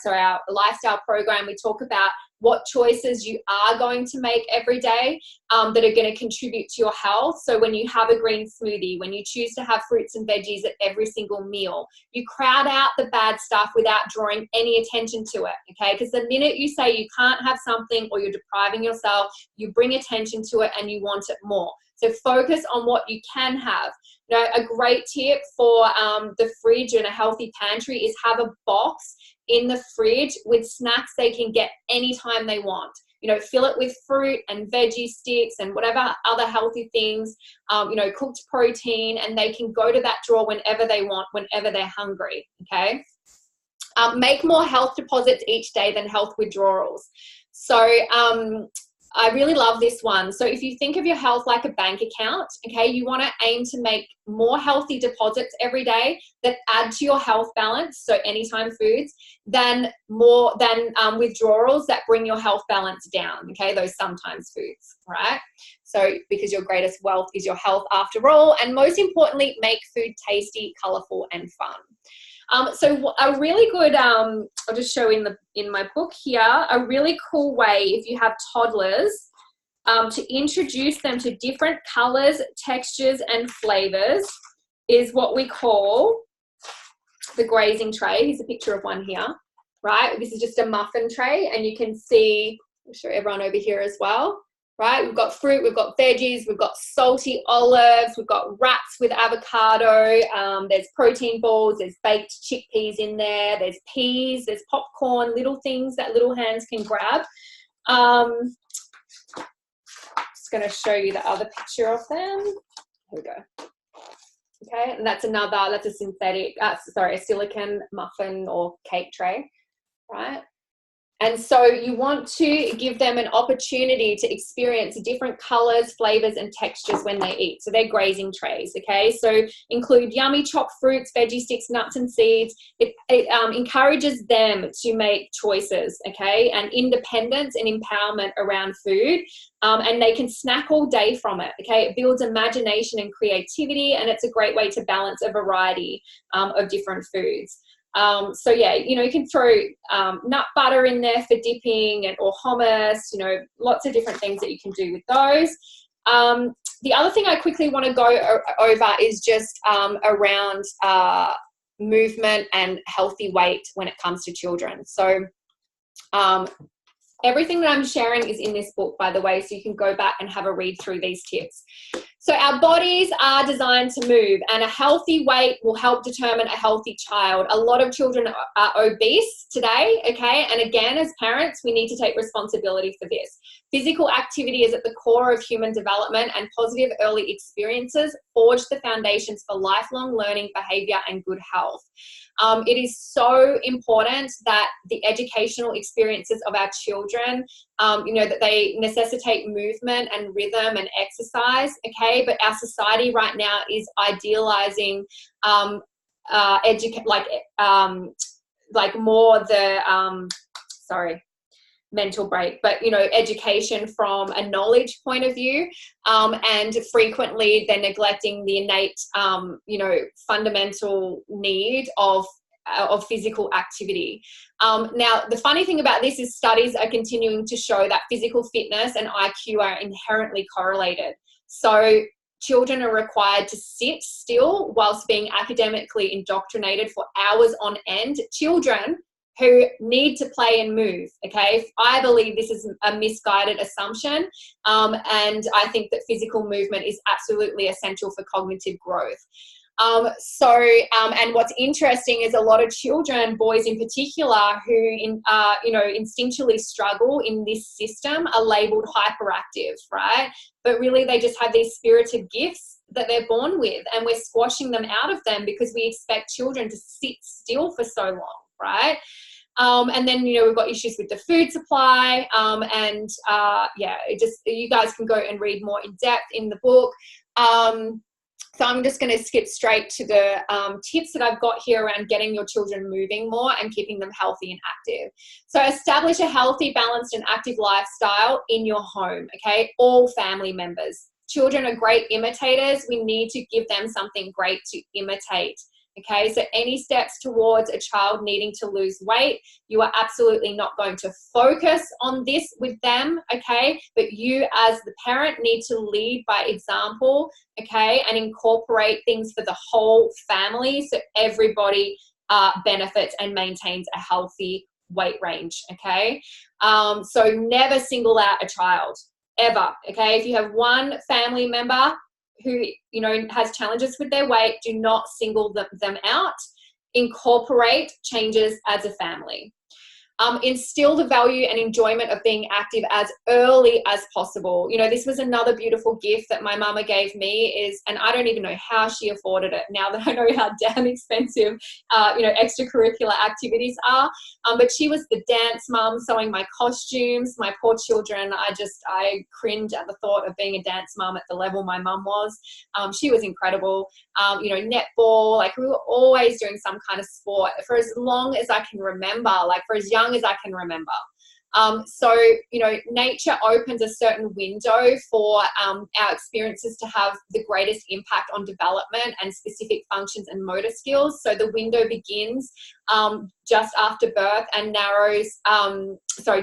our lifestyle program, we talk about what choices you are going to make every day that are going to contribute to your health. So when you have a green smoothie, when you choose to have fruits and veggies at every single meal, you crowd out the bad stuff without drawing any attention to it, okay? Because the minute you say you can't have something or you're depriving yourself, you bring attention to it and you want it more. So focus on what you can have. You know, a great tip for the fridge and a healthy pantry is have a box in the fridge with snacks they can get anytime they want. You know, fill it with fruit and veggie sticks and whatever other healthy things, you know, cooked protein, and they can go to that drawer whenever they want, whenever they're hungry, okay? Make more health deposits each day than health withdrawals. So I really love this one. So if you think of your health like a bank account, okay, you want to aim to make more healthy deposits every day that add to your health balance, so anytime foods, than withdrawals that bring your health balance down, okay, those sometimes foods, right? So because your greatest wealth is your health after all, and most importantly, make food tasty, colorful, and fun. So a really good, I'll just show in my book here, a really cool way if you have toddlers to introduce them to different colors, textures, and flavors is what we call the grazing tray. Here's a picture of one here, right? This is just a muffin tray, and you can see, I'll show everyone over here as well. Right, we've got fruit, we've got veggies, we've got salty olives, we've got wraps with avocado, there's protein balls, there's baked chickpeas in there, there's peas, there's popcorn, little things that little hands can grab. Just going to show you the other picture of them. Here we go. Okay, and that's a synthetic, a silicone muffin or cake tray, right? And so you want to give them an opportunity to experience different colors, flavors, and textures when they eat. So they're grazing trays, okay? So include yummy chopped fruits, veggie sticks, nuts, and seeds. It encourages them to make choices, okay? And independence and empowerment around food. And they can snack all day from it, okay? It builds imagination and creativity, and it's a great way to balance a variety of different foods. So yeah, you know, you can throw nut butter in there for dipping, or hummus, you know, lots of different things that you can do with those. The other thing I quickly want to go over is just around movement and healthy weight when it comes to children. So everything that I'm sharing is in this book, by the way, so you can go back and have a read through these tips. So our bodies are designed to move, and a healthy weight will help determine a healthy child. A lot of children are obese today, okay? And again, as parents, we need to take responsibility for this. Physical activity is at the core of human development, and positive early experiences forge the foundations for lifelong learning, behavior, and good health. It is so important that the educational experiences of our children, that they necessitate movement and rhythm and exercise, okay? But our society right now is idealizing more the mental break, but education from a knowledge point of view, and frequently they're neglecting the innate fundamental need of physical activity. Now the funny thing about this is studies are continuing to show that physical fitness and IQ are inherently correlated. So children are required to sit still whilst being academically indoctrinated for hours on end. Children who need to play and move, okay? I believe this is a misguided assumption, and I think that physical movement is absolutely essential for cognitive growth. And what's interesting is a lot of children, boys in particular, who instinctually struggle in this system are labeled hyperactive, right? But really they just have these spirited gifts that they're born with, and we're squashing them out of them because we expect children to sit still for so long, right? And then, we've got issues with the food supply, you guys can go and read more in depth in the book. So I'm just going to skip straight to the tips that I've got here around getting your children moving more and keeping them healthy and active. So establish a healthy, balanced and active lifestyle in your home, okay? All family members. Children are great imitators. We need to give them something great to imitate. Okay, so any steps towards a child needing to lose weight, you are absolutely not going to focus on this with them, okay? But you as the parent need to lead by example, okay, and incorporate things for the whole family so everybody benefits and maintains a healthy weight range, okay? So never single out a child, ever, okay? If you have one family member who has challenges with their weight, do not single them out. Incorporate changes as a family. Instill the value and enjoyment of being active as early as possible. This was another beautiful gift that my mama gave me and I don't even know how she afforded it now that I know how damn expensive, extracurricular activities are. But she was the dance mum, sewing my costumes, my poor children. I cringe at the thought of being a dance mum at the level my mum was. She was incredible. Netball, we were always doing some kind of sport for as long as I can remember, for as young as I can remember. Nature opens a certain window for our experiences to have the greatest impact on development and specific functions and motor skills. So the window begins just after birth and narrows,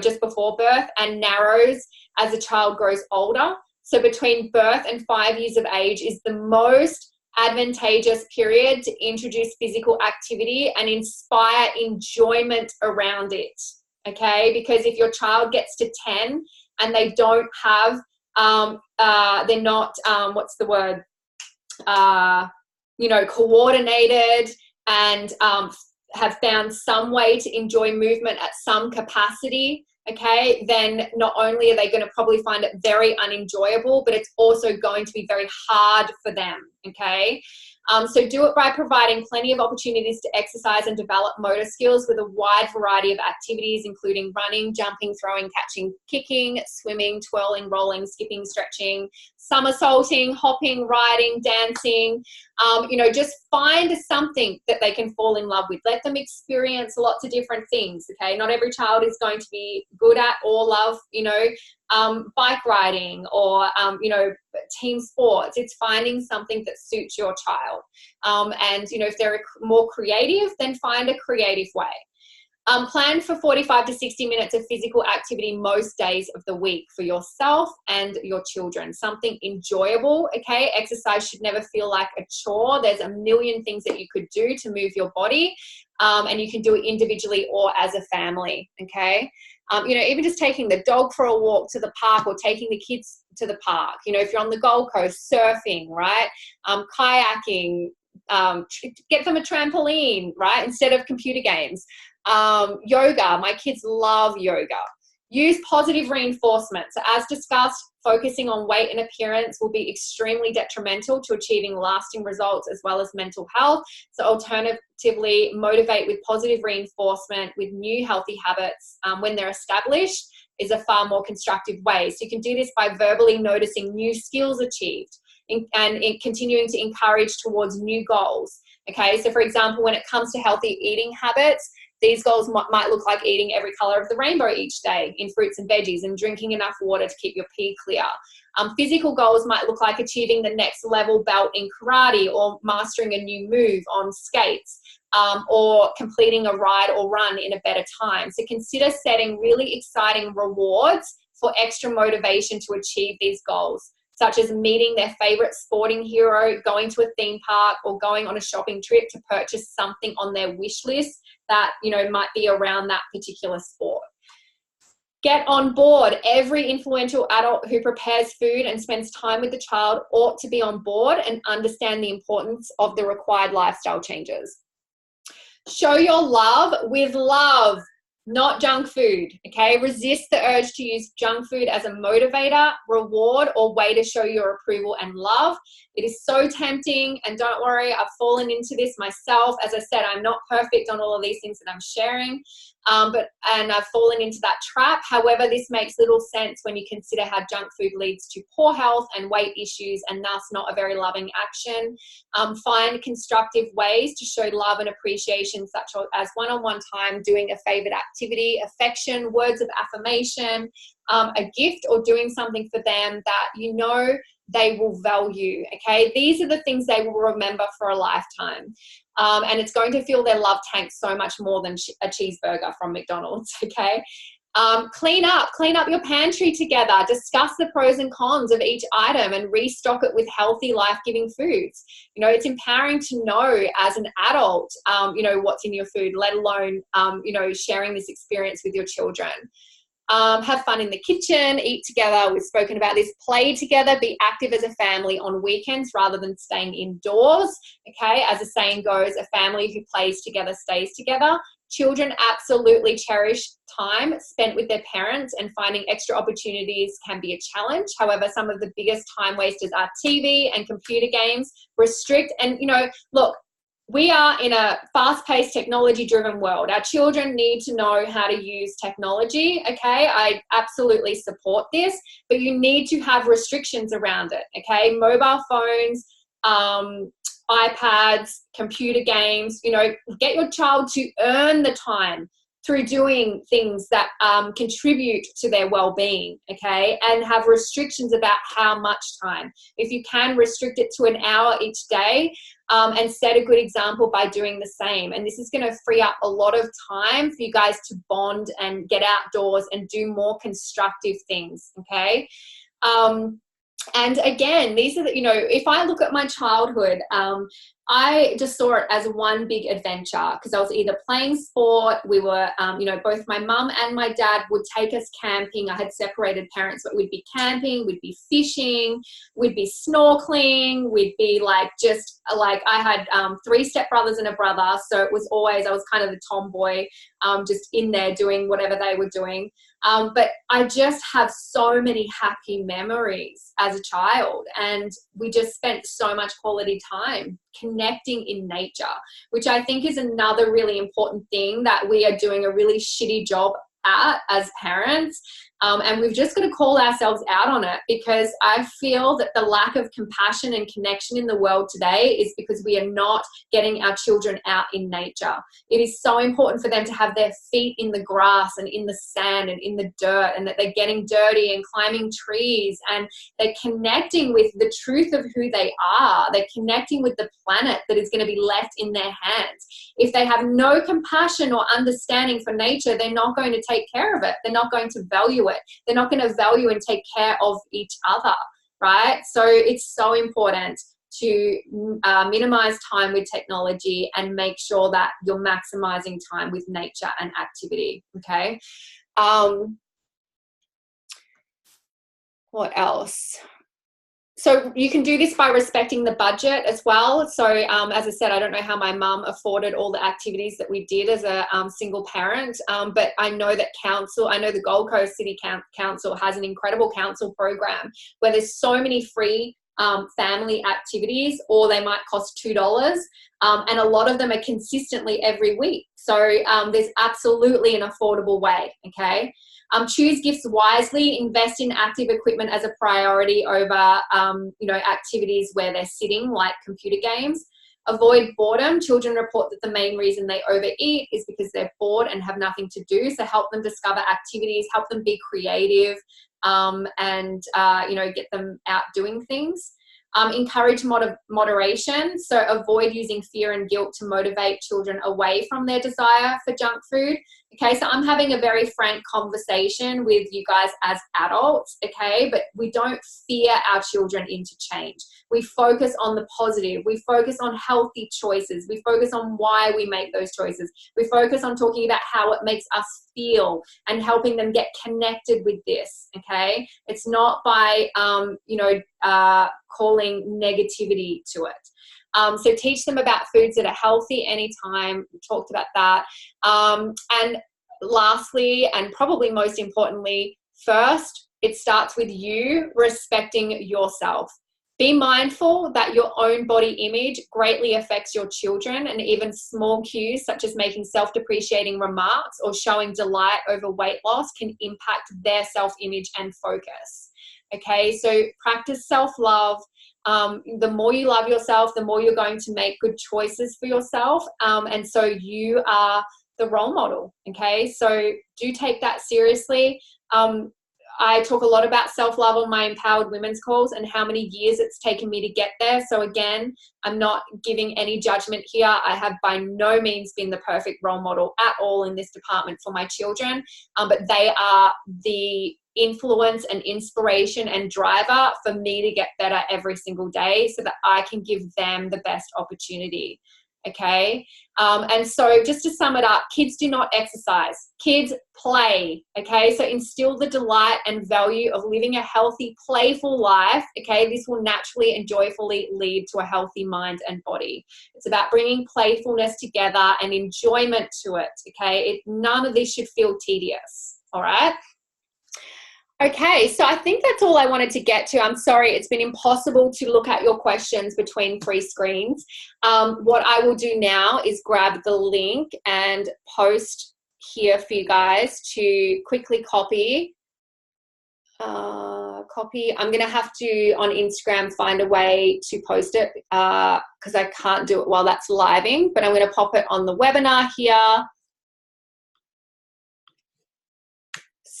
just before birth and narrows as a child grows older. So between birth and 5 years of age is the most advantageous period to introduce physical activity and inspire enjoyment around it, okay? Because if your child gets to 10 and they don't have, they're not, coordinated and have found some way to enjoy movement at some capacity, okay, then not only are they going to probably find it very unenjoyable, but it's also going to be very hard for them, okay? So do it by providing plenty of opportunities to exercise and develop motor skills with a wide variety of activities, including running, jumping, throwing, catching, kicking, swimming, twirling, rolling, skipping, stretching, somersaulting, hopping, riding, dancing. Just find something that they can fall in love with. Let them experience lots of different things, okay? Not every child is going to be good at or love, bike riding or, team sports. It's finding something that suits your child. If they're more creative, then find a creative way. Plan for 45 to 60 minutes of physical activity most days of the week for yourself and your children. Something enjoyable, okay? Exercise should never feel like a chore. There's a million things that you could do to move your body, and you can do it individually or as a family, okay? Even just taking the dog for a walk to the park or taking the kids to the park. If you're on the Gold Coast, surfing, right? Kayaking, get them a trampoline, right? Instead of computer games. Yoga, my kids love yoga. Use positive reinforcement. So as discussed, focusing on weight and appearance will be extremely detrimental to achieving lasting results as well as mental health. So alternatively, motivate with positive reinforcement with new healthy habits when they're established is a far more constructive way. So you can do this by verbally noticing new skills achieved and continuing to encourage towards new goals. Okay, so for example, when it comes to healthy eating habits, these goals might look like eating every color of the rainbow each day in fruits and veggies and drinking enough water to keep your pee clear. Physical goals might look like achieving the next level belt in karate or mastering a new move on skates, or completing a ride or run in a better time. So consider setting really exciting rewards for extra motivation to achieve these goals, such as meeting their favorite sporting hero, going to a theme park, or going on a shopping trip to purchase something on their wish list that, you know, might be around that particular sport. Get on board. Every influential adult who prepares food and spends time with the child ought to be on board and understand the importance of the required lifestyle changes. Show your love with love, not junk food, okay? Resist the urge to use junk food as a motivator, reward, or way to show your approval and love. It is so tempting, and don't worry, I've fallen into this myself. As I said, I'm not perfect on all of these things that I'm sharing, and I've fallen into that trap. However, this makes little sense when you consider how junk food leads to poor health and weight issues, and thus not a very loving action. Find constructive ways to show love and appreciation, such as one-on-one time, doing a favorite activity, affection, words of affirmation, a gift, or doing something for them that you know they will value, okay? These are the things they will remember for a lifetime. And it's going to fill their love tank so much more than a cheeseburger from McDonald's, okay? Clean up your pantry together. Discuss the pros and cons of each item and restock it with healthy, life-giving foods. You know, it's empowering to know as an adult, you know, what's in your food, let alone, you know, sharing this experience with your children. Have fun in the kitchen, eat together. We've spoken about this. Play together, be active as a family on weekends rather than staying indoors. Okay, as the saying goes, a family who plays together stays together. Children absolutely cherish time spent with their parents, and finding extra opportunities can be a challenge. However, some of the biggest time wasters are TV and computer games. Restrict, and you know, look, we are in a fast-paced, technology-driven world. Our children need to know how to use technology, okay? I absolutely support this, but you need to have restrictions around it, okay? Mobile phones, iPads, computer games, you know, get your child to earn the time through doing things that contribute to their well-being, okay? And have restrictions about how much time. If you can, restrict it to an hour each day, and set a good example by doing the same. And this is going to free up a lot of time for you guys to bond and get outdoors and do more constructive things, okay? And again, these are the, you know, if I look at my childhood, I just saw it as one big adventure, because I was either playing sport, we were, you know, both my mum and my dad would take us camping. I had separated parents, but we'd be camping, we'd be fishing, we'd be snorkeling, we'd be like, just like, I had 3 stepbrothers and a brother, so it was always, I was kind of the tomboy, just in there doing whatever they were doing. But I just have so many happy memories as a child, and we just spent so much quality time connecting in nature, which I think is another really important thing that we are doing a really shitty job at as parents. And we've just got to call ourselves out on it, because I feel that the lack of compassion and connection in the world today is because we are not getting our children out in nature. It is so important for them to have their feet in the grass and in the sand and in the dirt, and that they're getting dirty and climbing trees, and they're connecting with the truth of who they are. They're connecting with the planet that is going to be left in their hands. If they have no compassion or understanding for nature, they're not going to take care of it. They're not going to value it. They're not going to value and take care of each other, right? So it's so important to minimize time with technology and make sure that you're maximizing time with nature and activity, okay? What else? So you can do this by respecting the budget as well. So as I said, I don't know how my mum afforded all the activities that we did as a single parent, but I know that I know the Gold Coast City Council has an incredible council program where there's so many free family activities, or they might cost $2, and a lot of them are consistently every week. So there's absolutely an affordable way, okay? Choose gifts wisely, invest in active equipment as a priority over, activities where they're sitting, like computer games. Avoid boredom. Children report that the main reason they overeat is because they're bored and have nothing to do. So help them discover activities, help them be creative, and get them out doing things. Encourage moderation. So avoid using fear and guilt to motivate children away from their desire for junk food. Okay, so I'm having a very frank conversation with you guys as adults, okay, but we don't fear our children into change. We focus on the positive. We focus on healthy choices. We focus on why we make those choices. We focus on talking about how it makes us feel and helping them get connected with this, okay? It's not by, calling negativity to it. So teach them about foods that are healthy anytime. We talked about that. And lastly, and probably most importantly, first, it starts with you respecting yourself. Be mindful that your own body image greatly affects your children, and even small cues such as making self-depreciating remarks or showing delight over weight loss can impact their self-image and focus. Okay, so practice self-love. The more you love yourself, the more you're going to make good choices for yourself. And so you are the role model. Okay, so do take that seriously. I talk a lot about self-love on my Empowered Women's calls and how many years it's taken me to get there. So again, I'm not giving any judgment here. I have by no means been the perfect role model at all in this department for my children, but they are the influence and inspiration and driver for me to get better every single day so that I can give them the best opportunity. Okay. And so just to sum it up, kids do not exercise, kids play. Okay. So instill the delight and value of living a healthy, playful life. Okay. This will naturally and joyfully lead to a healthy mind and body. It's about bringing playfulness together and enjoyment to it. Okay. None of this should feel tedious. All right. Okay, so I think that's all I wanted to get to. I'm sorry, it's been impossible to look at your questions between free screens. What I will do now is grab the link and post here for you guys to quickly copy. I'm going to have to, on Instagram, find a way to post it because I can't do it while that's living, but I'm going to pop it on the webinar here.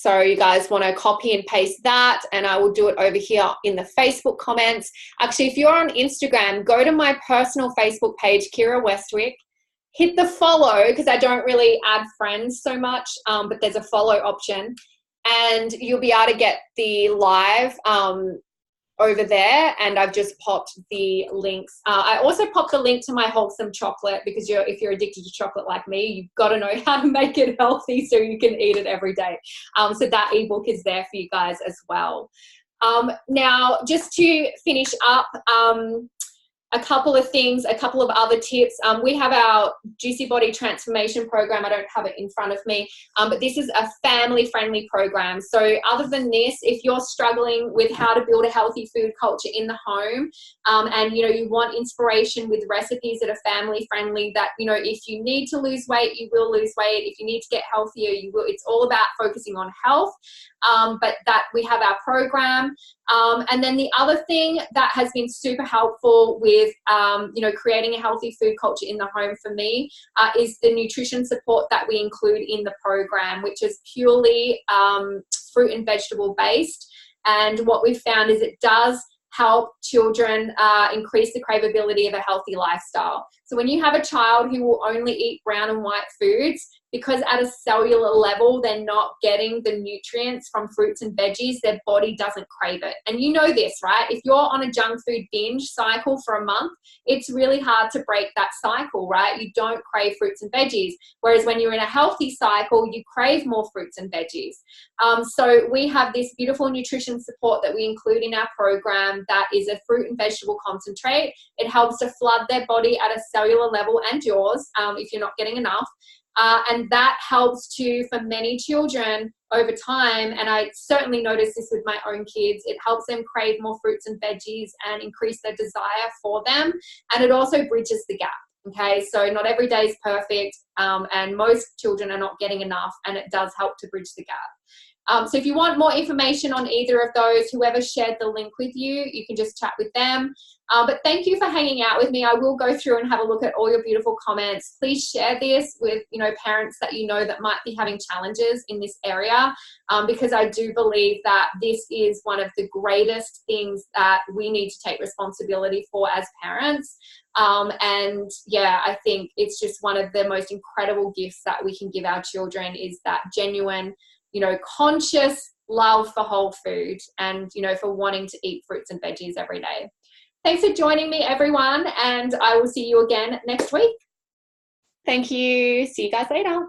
So you guys want to copy and paste that, and I will do it over here in the Facebook comments. Actually, if you're on Instagram, go to my personal Facebook page, Kira Westwick. Hit the follow, because I don't really add friends so much, but there's a follow option. And you'll be able to get the live over there, and I've just popped the links. I also popped the link to my wholesome chocolate, because if you're addicted to chocolate like me, you've got to know how to make it healthy so you can eat it every day. So that ebook is there for you guys as well. Now, just to finish up, a couple of things, a couple of other tips. We have our Juicy Body Transformation Program. I don't have it in front of me, but this is a family-friendly program. So other than this, if you're struggling with how to build a healthy food culture in the home, and you want inspiration with recipes that are family-friendly, that if you need to lose weight, you will lose weight. If you need to get healthier, you will. It's all about focusing on health, but that we have our program. And then the other thing that has been super helpful with creating a healthy food culture in the home for me is the nutrition support that we include in the program, which is purely fruit and vegetable based. And what we've found is it does help children increase the cravability of a healthy lifestyle. So when you have a child who will only eat brown and white foods, because at a cellular level, they're not getting the nutrients from fruits and veggies, their body doesn't crave it. And you know this, right? If you're on a junk food binge cycle for a month, it's really hard to break that cycle, right? You don't crave fruits and veggies. Whereas when you're in a healthy cycle, you crave more fruits and veggies. So we have this beautiful nutrition support that we include in our program that is a fruit and vegetable concentrate. It helps to flood their body at a cellular level, and yours if you're not getting enough. And that helps for many children over time, and I certainly noticed this with my own kids, it helps them crave more fruits and veggies and increase their desire for them. And it also bridges the gap. Okay, so not every day is perfect, and most children are not getting enough, and it does help to bridge the gap. So if you want more information on either of those, whoever shared the link with you, you can just chat with them. But thank you for hanging out with me. I will go through and have a look at all your beautiful comments. Please share this with, parents that you know that might be having challenges in this area, because I do believe that this is one of the greatest things that we need to take responsibility for as parents. And yeah, I think it's just one of the most incredible gifts that we can give our children, is that genuine, conscious love for whole food and, for wanting to eat fruits and veggies every day. Thanks for joining me, everyone, and I will see you again next week. Thank you. See you guys later.